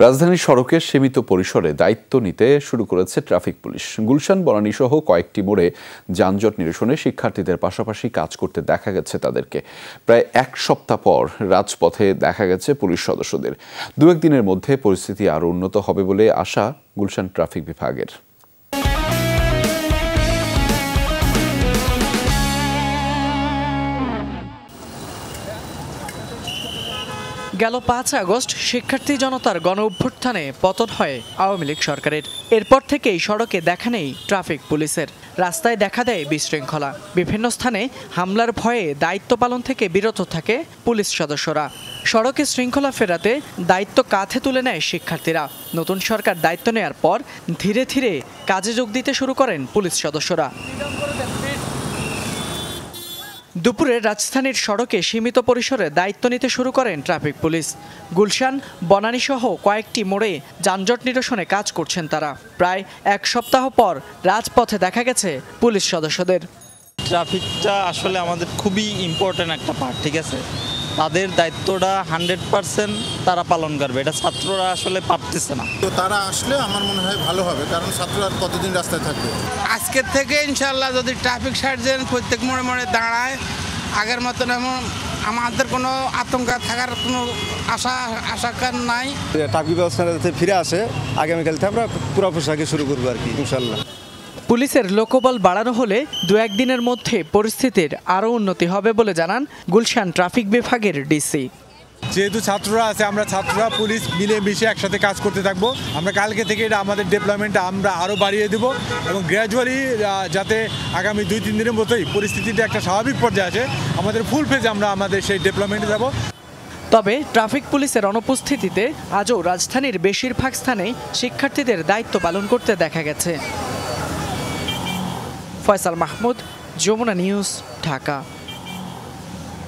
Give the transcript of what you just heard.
রাজধানীর সড়কের সীমিত পরিসরে দায়িত্ব নিতে শুরু করেছে ট্রাফিক পুলিশ। গুলশান, বনানী সহ কয়েকটি মোড়ে যানজট নিরসনে শিক্ষার্থীদের পাশাপাশি কাজ করতে দেখা গেছে তাদেরকে। প্রায় এক সপ্তাহ পর রাজপথে দেখা গেছে পুলিশ সদস্যদের। দু একদিনের মধ্যে পরিস্থিতি আরও উন্নত হবে বলে আশা গুলশান ট্রাফিক বিভাগের। গেল ৫ আগস্ট শিক্ষার্থী জনতার গণ অভ্যুত্থানে পতন হয় আওয়ামী লীগ সরকারের। এরপর থেকেই সড়কে দেখা নেই ট্রাফিক পুলিশের। রাস্তায় দেখা দেয় বিশৃঙ্খলা। বিভিন্ন স্থানে হামলার ভয়ে দায়িত্ব পালন থেকে বিরত থাকে পুলিশ সদস্যরা। সড়কে শৃঙ্খলা ফেরাতে দায়িত্ব কাঁধে তুলে নেয় শিক্ষার্থীরা। নতুন সরকার দায়িত্ব নেয়ার পর ধীরে ধীরে কাজে যোগ দিতে শুরু করেন পুলিশ সদস্যরা। দুপুরে রাজধানীর সড়কে সীমিত পরিসরে দায়িত্ব নিতে শুরু করেন ট্রাফিক পুলিশ। গুলশান, বনানী সহ কয়েকটি মোড়ে যানজট নিরসনে কাজ করছেন তারা। প্রায় এক সপ্তাহ পর রাজপথে দেখা গেছে পুলিশ সদস্যদের। ট্রাফিকটা আসলে আমাদের খুবই ইম্পর্টেন্ট একটা পার্ট, ঠিক আছে? তাদের দায়িত্বটা 100% তারা পালন করবে, এটা ছাত্ররা আসলে পারতেছে না। তো তারা আসলে আমার মনে হয় ভালো হবে, কারণ ছাত্ররা আর কতদিন রাস্তায় থাকবে। আজকের থেকে ইনশাল্লাহ যদি ট্রাফিক সার্জেন্ট প্রত্যেক মোড়ে মোড়ে দাঁড়ায়, আগের মতন এমন আমাদের কোনো আতঙ্ক থাকার কোনো আশঙ্কা নাই। ট্রাফিক ব্যবস্থা যাতে ফিরে আসে, আগামীকাল থেকে আমরা পুরো পোশাকে শুরু করবো আর কি, ইনশাল্লাহ। পুলিশের লোকবল বাড়ানো হলে দু একদিনের মধ্যে পরিস্থিতির আরও উন্নতি হবে বলে জানান গুলশান ট্রাফিক বিভাগের ডিসি। যেহেতু ছাত্ররা আছে, আমরা ছাত্ররা পুলিশ মিলে মিশে একসাথে কাজ করতে থাকবো। আমরা কালকে থেকে এটা আমাদের ডেভেলপমেন্টটা আমরা আরও বাড়িয়ে দেবো এবং গ্র্যাজুয়ালি যাতে আগামী 2-3 দিনের মতোই পরিস্থিতিটা একটা স্বাভাবিক পর্যায়ে আছে, আমাদের ফুল ফেজে আমরা আমাদের সেই ডেভেলপমেন্টে যাব। তবে ট্রাফিক পুলিশের অনুপস্থিতিতে আজও রাজধানীর বেশিরভাগ স্থানে শিক্ষার্থীদের দায়িত্ব পালন করতে দেখা গেছে। ফয়সাল মাহমুদ, যমুনা নিউজ, ঢাকা।